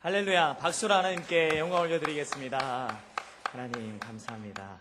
할렐루야. 박수로 하나님께 영광 올려드리겠습니다. 하나님 감사합니다.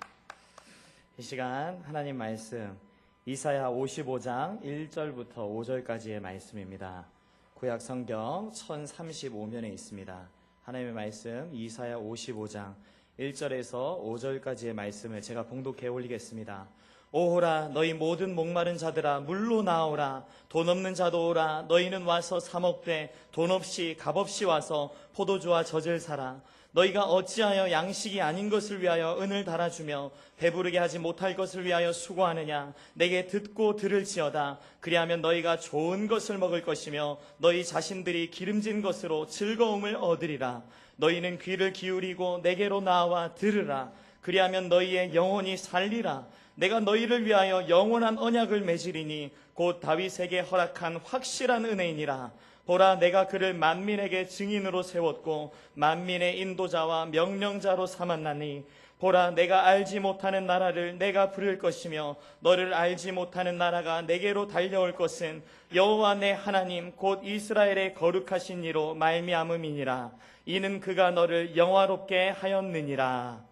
이 시간 하나님 말씀 이사야 55장 1절부터 5절까지의 말씀입니다. 구약 성경 1035면에 있습니다. 하나님의 말씀 이사야 55장 1절에서 5절까지의 말씀을 제가 봉독해 올리겠습니다. 오호라 너희 모든 목마른 자들아 물로 나오라. 돈 없는 자도 오라. 너희는 와서 사 먹되 돈 없이 값없이 와서 포도주와 젖을 사라. 너희가 어찌하여 양식이 아닌 것을 위하여 은을 달아주며 배부르게 하지 못할 것을 위하여 수고하느냐. 내게 듣고 들을지어다. 그리하면 너희가 좋은 것을 먹을 것이며 너희 자신들이 기름진 것으로 즐거움을 얻으리라. 너희는 귀를 기울이고 내게로 나와 들으라. 그리하면 너희의 영혼이 살리라. 내가 너희를 위하여 영원한 언약을 맺으리니 곧 다윗에게 허락한 확실한 은혜이니라. 보라, 내가 그를 만민에게 증인으로 세웠고 만민의 인도자와 명령자로 삼았나니 보라, 내가 알지 못하는 나라를 내가 부를 것이며 너를 알지 못하는 나라가 내게로 달려올 것은 여호와 내 하나님 곧 이스라엘의 거룩하신 이로 말미암음이니라. 이는 그가 너를 영화롭게 하였느니라.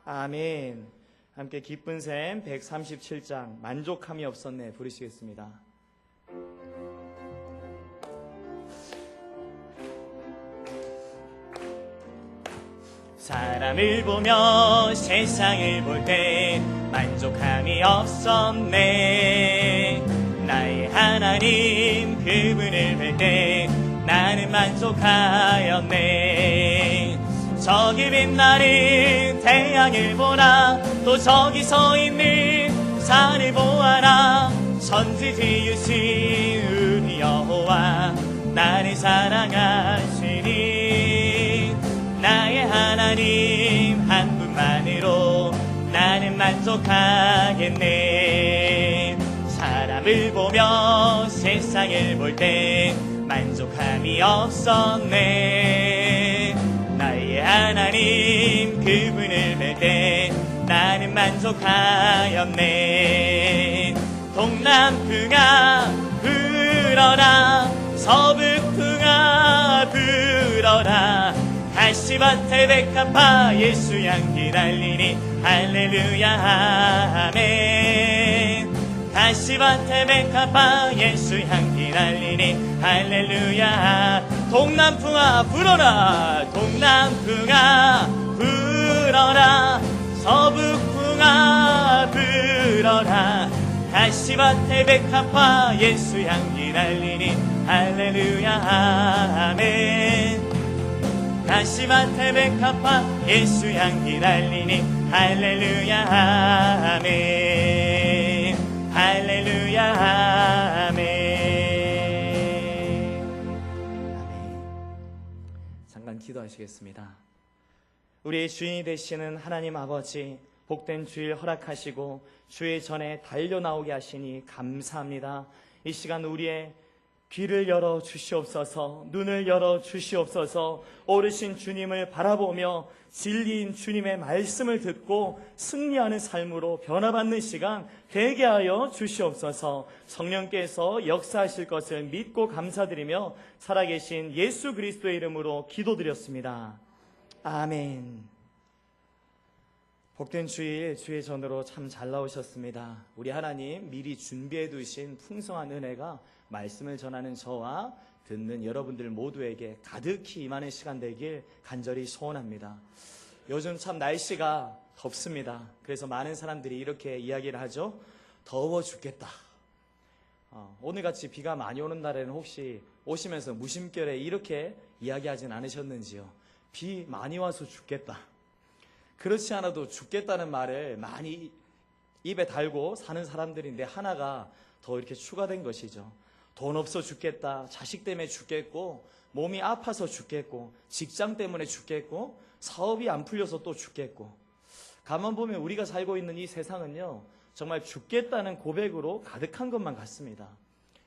아멘. 함께 기쁜 샘 137장 만족함이 없었네 부르시겠습니다. 사람을 보며 세상을 볼 때 만족함이 없었네. 나의 하나님 그분을 볼 때 나는 만족하였네. 저기 빛나는 태양을 보라. 또 저기 서 있는 산을 보아라. 천지 지으신 우리 여호와 나를 사랑하시니 나의 하나님 한 분만으로 나는 만족하겠네. 사람을 보며 세상을 볼 때 만족함이 없었네. 나의 하나님 그분을 뵐 때 나는 만족하였네. 동남풍아 불어라. 서북풍아 불어라. 가시밭에 백합화 예수 향기 달리니 할렐루야 아멘. 가시밭에 백합화 예수 향기 달리니 할렐루야. 동남풍아 불어라. 동남풍아 불어라. 서북풍아 불어라. 가시밭에 백합화 예수 향기 달리니 할렐루야 아멘. 가시밭에 백합화 예수 향기 달리니 할렐루야 아멘. 할렐루야 아멘. 잠깐 기도하시겠습니다. 우리의 주인이 되시는 하나님 아버지, 복된 주일 허락하시고 주의 전에 달려나오게 하시니 감사합니다. 이 시간 우리의 귀를 열어 주시옵소서. 눈을 열어 주시옵소서. 오르신 주님을 바라보며 진리인 주님의 말씀을 듣고 승리하는 삶으로 변화받는 시간 되게 하여 주시옵소서. 성령께서 역사하실 것을 믿고 감사드리며 살아계신 예수 그리스도의 이름으로 기도드렸습니다. 아멘. 복된 주일 주의 전으로 참 잘 나오셨습니다. 우리 하나님 미리 준비해 두신 풍성한 은혜가 말씀을 전하는 저와 듣는 여러분들 모두에게 가득히 임하는 시간 되길 간절히 소원합니다. 요즘 참 날씨가 덥습니다. 그래서 많은 사람들이 이렇게 이야기를 하죠. 더워 죽겠다. 오늘같이 비가 많이 오는 날에는 혹시 오시면서 무심결에 이렇게 이야기하진 않으셨는지요? 비 많이 와서 죽겠다. 그렇지 않아도 죽겠다는 말을 많이 입에 달고 사는 사람들인데 하나가 더 이렇게 추가된 것이죠. 돈 없어 죽겠다, 자식 때문에 죽겠고, 몸이 아파서 죽겠고, 직장 때문에 죽겠고, 사업이 안 풀려서 또 죽겠고. 가만 보면 우리가 살고 있는 이 세상은요, 정말 죽겠다는 고백으로 가득한 것만 같습니다.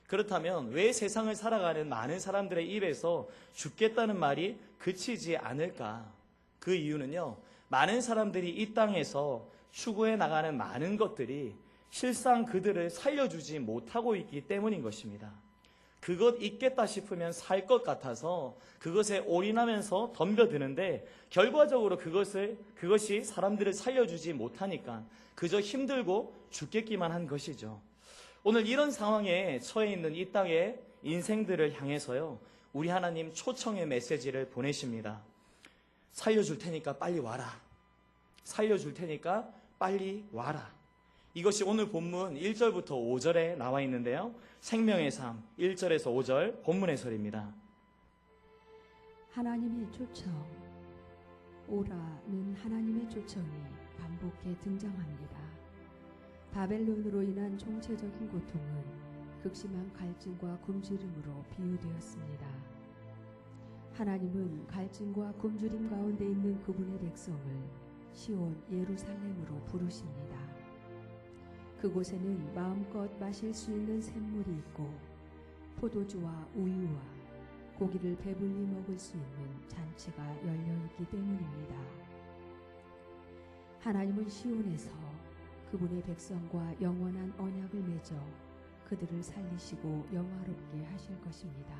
그렇다면 왜 세상을 살아가는 많은 사람들의 입에서 죽겠다는 말이 그치지 않을까? 그 이유는요, 많은 사람들이 이 땅에서 추구해 나가는 많은 것들이 실상 그들을 살려주지 못하고 있기 때문인 것입니다. 그것 있겠다 싶으면 살 것 같아서 그것에 올인하면서 덤벼드는데 결과적으로 그것이 사람들을 살려주지 못하니까 그저 힘들고 죽겠기만 한 것이죠. 오늘 이런 상황에 처해 있는 이 땅의 인생들을 향해서요, 우리 하나님 초청의 메시지를 보내십니다. 살려줄 테니까 빨리 와라. 살려줄 테니까 빨리 와라. 이것이 오늘 본문 1절부터 5절에 나와 있는데요. 생명의 삶 1절에서 5절 본문 해설입니다. 하나님의 초청, 오라는 하나님의 초청이 반복해 등장합니다. 바벨론으로 인한 총체적인 고통은 극심한 갈증과 굶주림으로 비유되었습니다. 하나님은 갈증과 굶주림 가운데 있는 그분의 백성을 시온 예루살렘으로 부르십니다. 그곳에는 마음껏 마실 수 있는 샘물이 있고 포도주와 우유와 고기를 배불리 먹을 수 있는 잔치가 열려있기 때문입니다. 하나님은 시온에서 그분의 백성과 영원한 언약을 맺어 그들을 살리시고 영화롭게 하실 것입니다.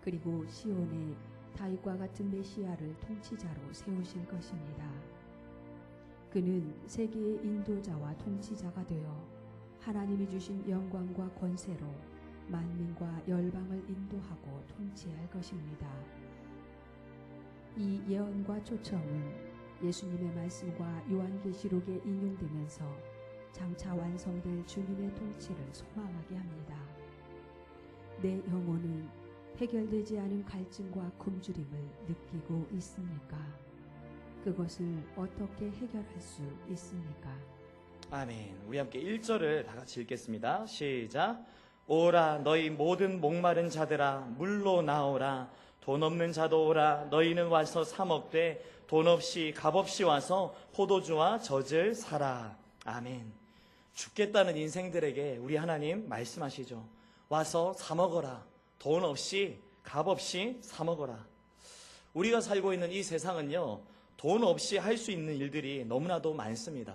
그리고 시온에 다윗과 같은 메시아를 통치자로 세우실 것입니다. 그는 세계의 인도자와 통치자가 되어 하나님이 주신 영광과 권세로 만민과 열방을 인도하고 통치할 것입니다. 이 예언과 초청은 예수님의 말씀과 요한계시록에 인용되면서 장차 완성될 주님의 통치를 소망하게 합니다. 내 영혼은 해결되지 않은 갈증과 굶주림을 느끼고 있습니까? 그것을 어떻게 해결할 수 있습니까? 아멘. 우리 함께 1절을 다 같이 읽겠습니다. 시작. 오라 너희 모든 목마른 자들아 물로 나오라. 돈 없는 자도 오라. 너희는 와서 사 먹되 돈 없이 값없이 와서 포도주와 젖을 사라. 아멘. 죽겠다는 인생들에게 우리 하나님 말씀하시죠. 와서 사 먹어라. 돈 없이 값없이 사 먹어라. 우리가 살고 있는 이 세상은요, 돈 없이 할 수 있는 일들이 너무나도 많습니다.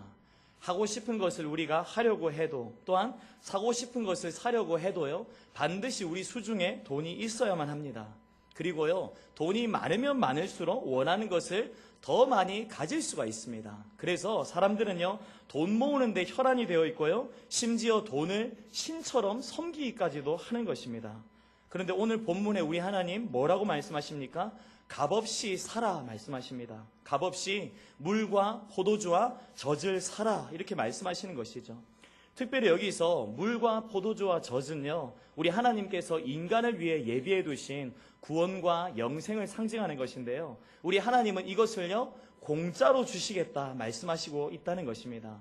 하고 싶은 것을 우리가 하려고 해도, 또한 사고 싶은 것을 사려고 해도요, 반드시 우리 수중에 돈이 있어야만 합니다. 그리고요, 돈이 많으면 많을수록 원하는 것을 더 많이 가질 수가 있습니다. 그래서 사람들은요, 돈 모으는 데 혈안이 되어 있고요, 심지어 돈을 신처럼 섬기기까지도 하는 것입니다. 그런데 오늘 본문에 우리 하나님 뭐라고 말씀하십니까? 값없이 사라 말씀하십니다. 값없이 물과 포도주와 젖을 사라 이렇게 말씀하시는 것이죠. 특별히 여기서 물과 포도주와 젖은요, 우리 하나님께서 인간을 위해 예비해 두신 구원과 영생을 상징하는 것인데요, 우리 하나님은 이것을요 공짜로 주시겠다 말씀하시고 있다는 것입니다.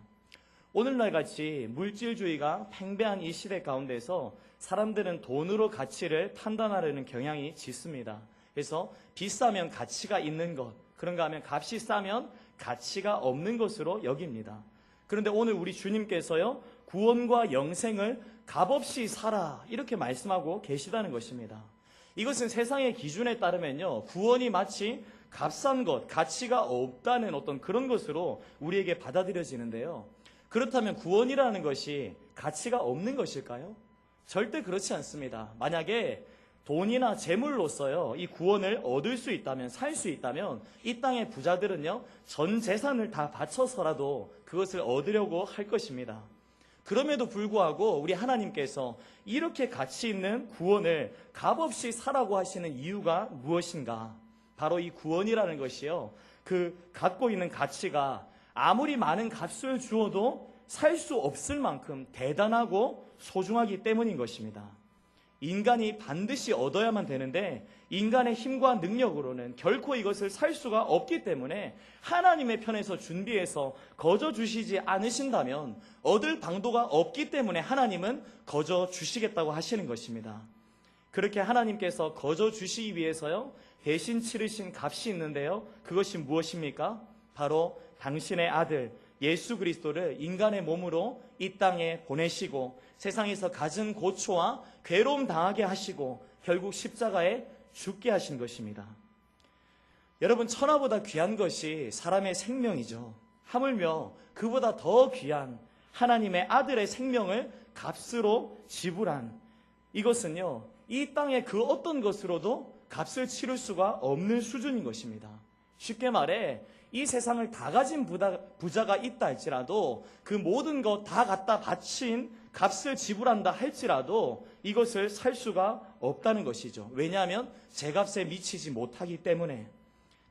오늘날 같이 물질주의가 팽배한 이 시대 가운데서 사람들은 돈으로 가치를 판단하려는 경향이 짙습니다. 그래서 비싸면 가치가 있는 것, 그런가 하면 값이 싸면 가치가 없는 것으로 여깁니다. 그런데 오늘 우리 주님께서요, 구원과 영생을 값없이 사라 이렇게 말씀하고 계시다는 것입니다. 이것은 세상의 기준에 따르면요, 구원이 마치 값싼 것, 가치가 없다는 어떤 그런 것으로 우리에게 받아들여지는데요. 그렇다면 구원이라는 것이 가치가 없는 것일까요? 절대 그렇지 않습니다. 만약에 돈이나 재물로서요, 이 구원을 얻을 수 있다면, 살 수 있다면 이 땅의 부자들은요, 전 재산을 다 바쳐서라도 그것을 얻으려고 할 것입니다. 그럼에도 불구하고 우리 하나님께서 이렇게 가치 있는 구원을 값없이 사라고 하시는 이유가 무엇인가? 바로 이 구원이라는 것이요, 그 갖고 있는 가치가 아무리 많은 값을 주어도 살 수 없을 만큼 대단하고 소중하기 때문인 것입니다. 인간이 반드시 얻어야만 되는데 인간의 힘과 능력으로는 결코 이것을 살 수가 없기 때문에 하나님의 편에서 준비해서 거저 주시지 않으신다면 얻을 방도가 없기 때문에 하나님은 거저 주시겠다고 하시는 것입니다. 그렇게 하나님께서 거저 주시기 위해서요, 대신 치르신 값이 있는데요, 그것이 무엇입니까? 바로 당신의 아들 예수 그리스도를 인간의 몸으로 이 땅에 보내시고 세상에서 갖은 고초와 괴로움 당하게 하시고 결국 십자가에 죽게 하신 것입니다. 여러분, 천하보다 귀한 것이 사람의 생명이죠. 하물며 그보다 더 귀한 하나님의 아들의 생명을 값으로 지불한 이것은요, 이 땅의 그 어떤 것으로도 값을 치를 수가 없는 수준인 것입니다. 쉽게 말해 이 세상을 다 가진 부자가 있다 할지라도 그 모든 것 다 갖다 바친 값을 지불한다 할지라도 이것을 살 수가 없다는 것이죠. 왜냐하면 제값에 미치지 못하기 때문에.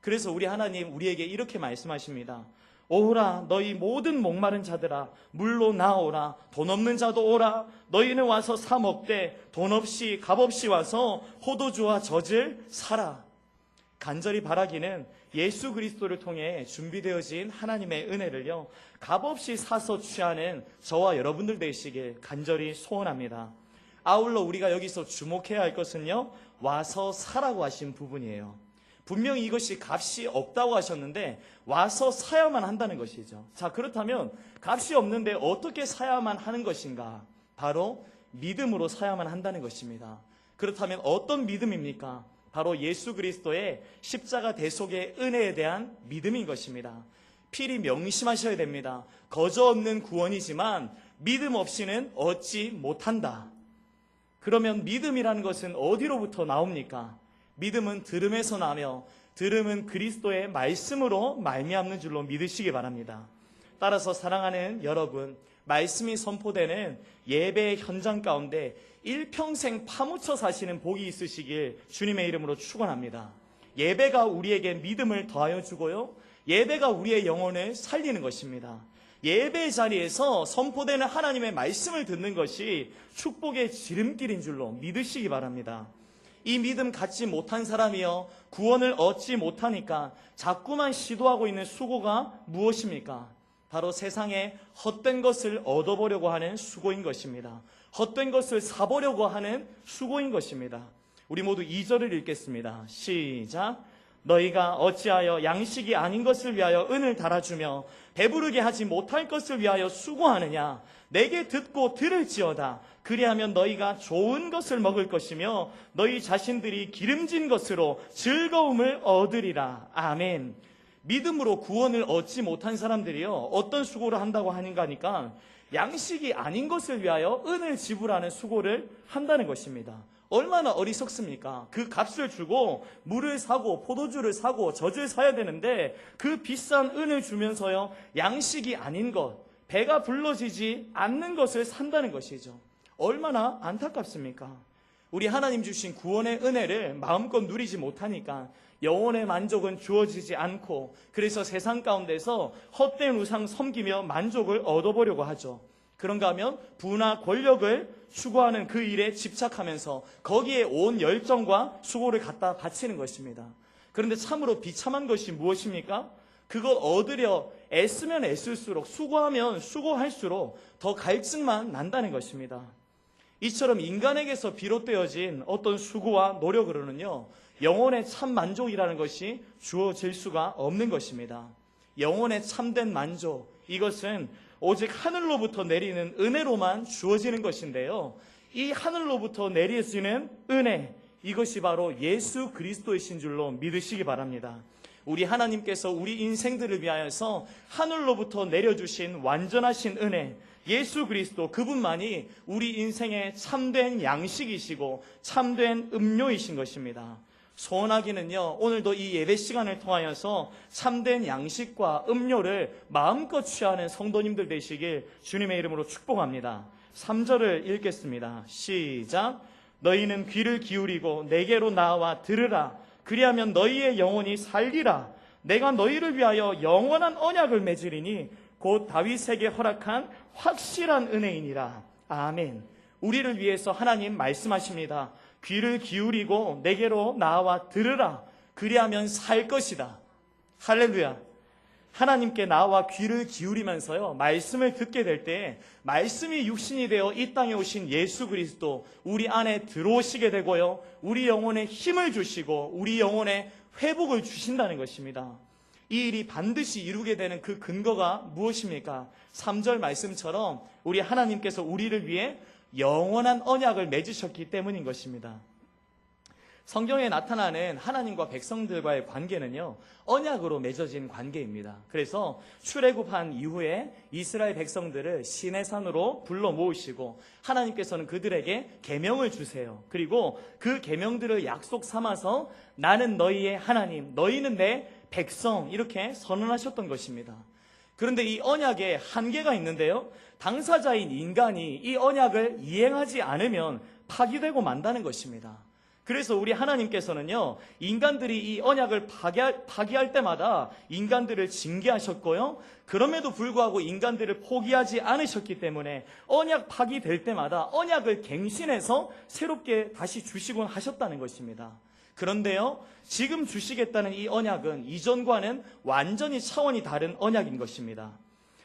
그래서 우리 하나님 우리에게 이렇게 말씀하십니다. 오라 너희 모든 목마른 자들아 물로 나오라. 돈 없는 자도 오라. 너희는 와서 사 먹되 돈 없이 값 없이 와서 포도주와 젖을 사라. 간절히 바라기는 예수 그리스도를 통해 준비되어진 하나님의 은혜를요, 값없이 사서 취하는 저와 여러분들 되시길 간절히 소원합니다. 아울러 우리가 여기서 주목해야 할 것은요, 와서 사라고 하신 부분이에요. 분명히 이것이 값이 없다고 하셨는데 와서 사야만 한다는 것이죠. 자, 그렇다면 값이 없는데 어떻게 사야만 하는 것인가? 바로 믿음으로 사야만 한다는 것입니다. 그렇다면 어떤 믿음입니까? 바로 예수 그리스도의 십자가 대속의 은혜에 대한 믿음인 것입니다. 필히 명심하셔야 됩니다. 거저 없는 구원이지만 믿음 없이는 얻지 못한다. 그러면 믿음이라는 것은 어디로부터 나옵니까? 믿음은 들음에서 나며 들음은 그리스도의 말씀으로 말미암는 줄로 믿으시기 바랍니다. 따라서 사랑하는 여러분, 말씀이 선포되는 예배의 현장 가운데 일평생 파묻혀 사시는 복이 있으시길 주님의 이름으로 축원합니다. 예배가 우리에게 믿음을 더하여 주고요, 예배가 우리의 영혼을 살리는 것입니다. 예배 자리에서 선포되는 하나님의 말씀을 듣는 것이 축복의 지름길인 줄로 믿으시기 바랍니다. 이 믿음 갖지 못한 사람이요, 구원을 얻지 못하니까 자꾸만 시도하고 있는 수고가 무엇입니까? 바로 세상에 헛된 것을 얻어보려고 하는 수고인 것입니다. 헛된 것을 사보려고 하는 수고인 것입니다. 우리 모두 2절을 읽겠습니다. 시작. 너희가 어찌하여 양식이 아닌 것을 위하여 은을 달아주며 배부르게 하지 못할 것을 위하여 수고하느냐? 내게 듣고 들을지어다. 그리하면 너희가 좋은 것을 먹을 것이며 너희 자신들이 기름진 것으로 즐거움을 얻으리라. 아멘. 믿음으로 구원을 얻지 못한 사람들이요, 어떤 수고를 한다고 하는가 하니까 양식이 아닌 것을 위하여 은을 지불하는 수고를 한다는 것입니다. 얼마나 어리석습니까? 그 값을 주고 물을 사고 포도주를 사고 젖을 사야 되는데 그 비싼 은을 주면서요, 양식이 아닌 것, 배가 불러지지 않는 것을 산다는 것이죠. 얼마나 안타깝습니까? 우리 하나님 주신 구원의 은혜를 마음껏 누리지 못하니까 영혼의 만족은 주어지지 않고, 그래서 세상 가운데서 헛된 우상 섬기며 만족을 얻어보려고 하죠. 그런가 하면 부나 권력을 추구하는 그 일에 집착하면서 거기에 온 열정과 수고를 갖다 바치는 것입니다. 그런데 참으로 비참한 것이 무엇입니까? 그걸 얻으려 애쓰면 애쓸수록, 수고하면 수고할수록 더 갈증만 난다는 것입니다. 이처럼 인간에게서 비롯되어진 어떤 수고와 노력으로는요, 영혼의 참 만족이라는 것이 주어질 수가 없는 것입니다. 영혼의 참된 만족, 이것은 오직 하늘로부터 내리는 은혜로만 주어지는 것인데요, 이 하늘로부터 내려지는 은혜, 이것이 바로 예수 그리스도이신 줄로 믿으시기 바랍니다. 우리 하나님께서 우리 인생들을 위하여서 하늘로부터 내려주신 완전하신 은혜, 예수 그리스도, 그분만이 우리 인생의 참된 양식이시고 참된 음료이신 것입니다. 소원하기는요, 오늘도 이 예배 시간을 통하여서 참된 양식과 음료를 마음껏 취하는 성도님들 되시길 주님의 이름으로 축복합니다. 3절을 읽겠습니다. 시작. 너희는 귀를 기울이고 내게로 나와 들으라. 그리하면 너희의 영혼이 살리라. 내가 너희를 위하여 영원한 언약을 맺으리니 곧 다윗에게 허락한 확실한 은혜이니라. 아멘. 우리를 위해서 하나님 말씀하십니다. 귀를 기울이고 내게로 나와 들으라. 그리하면 살 것이다. 할렐루야. 하나님께 나와 귀를 기울이면서요, 말씀을 듣게 될 때 말씀이 육신이 되어 이 땅에 오신 예수 그리스도, 우리 안에 들어오시게 되고요, 우리 영혼에 힘을 주시고 우리 영혼에 회복을 주신다는 것입니다. 이 일이 반드시 이루게 되는 그 근거가 무엇입니까? 3절 말씀처럼 우리 하나님께서 우리를 위해 영원한 언약을 맺으셨기 때문인 것입니다. 성경에 나타나는 하나님과 백성들과의 관계는요, 언약으로 맺어진 관계입니다. 그래서 출애굽한 이후에 이스라엘 백성들을 시내산으로 불러 모으시고 하나님께서는 그들에게 계명을 주세요. 그리고 그 계명들을 약속 삼아서 나는 너희의 하나님, 너희는 내 백성, 이렇게 선언하셨던 것입니다. 그런데 이 언약에 한계가 있는데요, 당사자인 인간이 이 언약을 이행하지 않으면 파기되고 만다는 것입니다. 그래서 우리 하나님께서는요, 인간들이 이 언약을 파기할 때마다 인간들을 징계하셨고요, 그럼에도 불구하고 인간들을 포기하지 않으셨기 때문에 언약 파기될 때마다 언약을 갱신해서 새롭게 다시 주시곤 하셨다는 것입니다. 그런데요, 지금 주시겠다는 이 언약은 이전과는 완전히 차원이 다른 언약인 것입니다.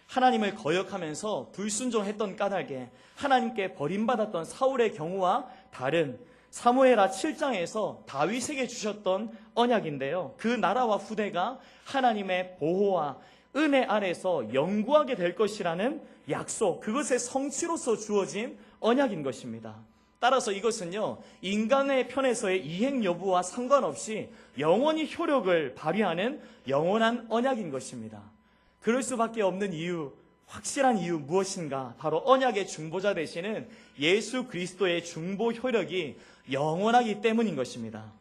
하나님을 거역하면서 불순종했던 까닭에 하나님께 버림받았던 사울의 경우와 다른 사무엘하 7장에서 다윗에게 주셨던 언약인데요, 그 나라와 후대가 하나님의 보호와 은혜 아래서 영구하게 될 것이라는 약속, 그것의 성취로서 주어진 언약인 것입니다. 따라서 이것은요, 인간의 편에서의 이행 여부와 상관없이 영원히 효력을 발휘하는 영원한 언약인 것입니다. 그럴 수밖에 없는 이유, 확실한 이유 무엇인가? 바로 언약의 중보자 되시는 예수 그리스도의 중보 효력이 영원하기 때문인 것입니다.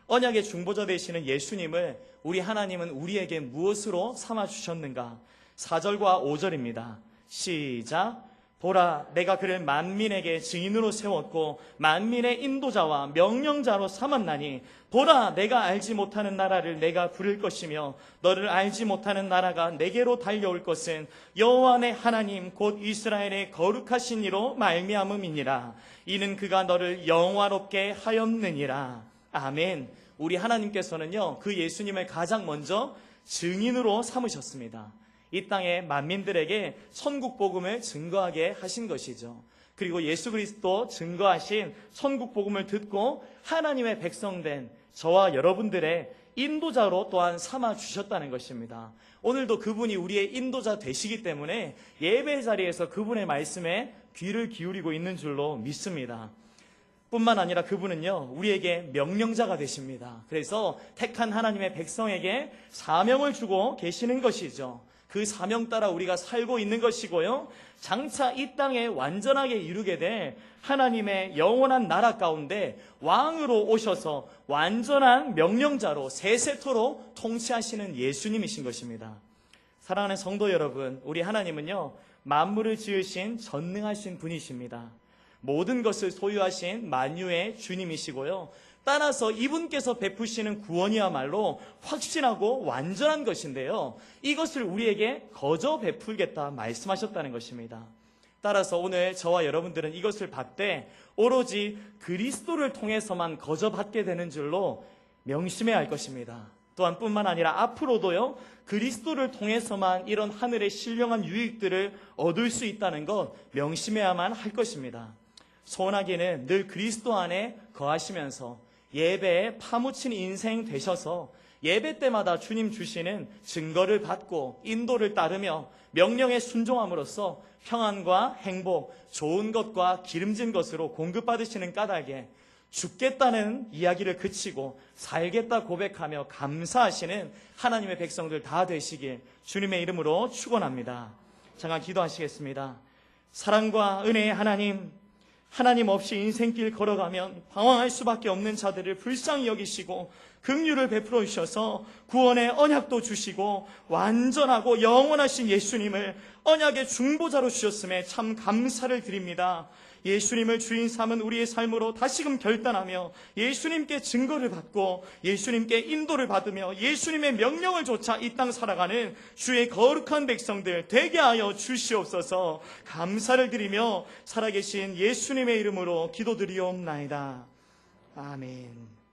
언약의 중보자 되시는 예수님을 우리 하나님은 우리에게 무엇으로 삼아 주셨는가? 4절과 5절입니다. 시작. 보라, 내가 그를 만민에게 증인으로 세웠고 만민의 인도자와 명령자로 삼았나니 보라, 내가 알지 못하는 나라를 내가 부를 것이며 너를 알지 못하는 나라가 내게로 달려올 것은 여호와 내 하나님 곧 이스라엘의 거룩하신 이로 말미암음이니라. 이는 그가 너를 영화롭게 하였느니라. 아멘. 우리 하나님께서는요, 그 예수님을 가장 먼저 증인으로 삼으셨습니다. 이 땅의 만민들에게 천국 복음을 증거하게 하신 것이죠. 그리고 예수 그리스도 증거하신 천국 복음을 듣고 하나님의 백성된 저와 여러분들의 인도자로 또한 삼아 주셨다는 것입니다. 오늘도 그분이 우리의 인도자 되시기 때문에 예배 자리에서 그분의 말씀에 귀를 기울이고 있는 줄로 믿습니다. 뿐만 아니라 그분은요, 우리에게 명령자가 되십니다. 그래서 택한 하나님의 백성에게 사명을 주고 계시는 것이죠. 그 사명 따라 우리가 살고 있는 것이고요, 장차 이 땅에 완전하게 이루게 될 하나님의 영원한 나라 가운데 왕으로 오셔서 완전한 명령자로 세세토록 통치하시는 예수님이신 것입니다. 사랑하는 성도 여러분, 우리 하나님은요, 만물을 지으신 전능하신 분이십니다. 모든 것을 소유하신 만유의 주님이시고요, 따라서 이분께서 베푸시는 구원이야말로 확실하고 완전한 것인데요, 이것을 우리에게 거저 베풀겠다 말씀하셨다는 것입니다. 따라서 오늘 저와 여러분들은 이것을 받되 오로지 그리스도를 통해서만 거저 받게 되는 줄로 명심해야 할 것입니다. 또한 뿐만 아니라 앞으로도요, 그리스도를 통해서만 이런 하늘의 신령한 유익들을 얻을 수 있다는 것 명심해야만 할 것입니다. 소원하기는 늘 그리스도 안에 거하시면서 예배에 파묻힌 인생 되셔서 예배 때마다 주님 주시는 증거를 받고 인도를 따르며 명령에 순종함으로써 평안과 행복, 좋은 것과 기름진 것으로 공급받으시는 까닭에 죽겠다는 이야기를 그치고 살겠다 고백하며 감사하시는 하나님의 백성들 다 되시길 주님의 이름으로 축원합니다. 잠깐 기도하시겠습니다. 사랑과 은혜의 하나님, 하나님 없이 인생길 걸어가면 방황할 수밖에 없는 자들을 불쌍히 여기시고 긍휼을 베풀어 주셔서 구원의 언약도 주시고 완전하고 영원하신 예수님을 언약의 중보자로 주셨음에 참 감사를 드립니다. 예수님을 주인 삼은 우리의 삶으로 다시금 결단하며 예수님께 증거를 받고 예수님께 인도를 받으며 예수님의 명령을 좇아 이 땅 살아가는 주의 거룩한 백성들 되게 하여 주시옵소서. 감사를 드리며 살아계신 예수님의 이름으로 기도드리옵나이다. 아멘.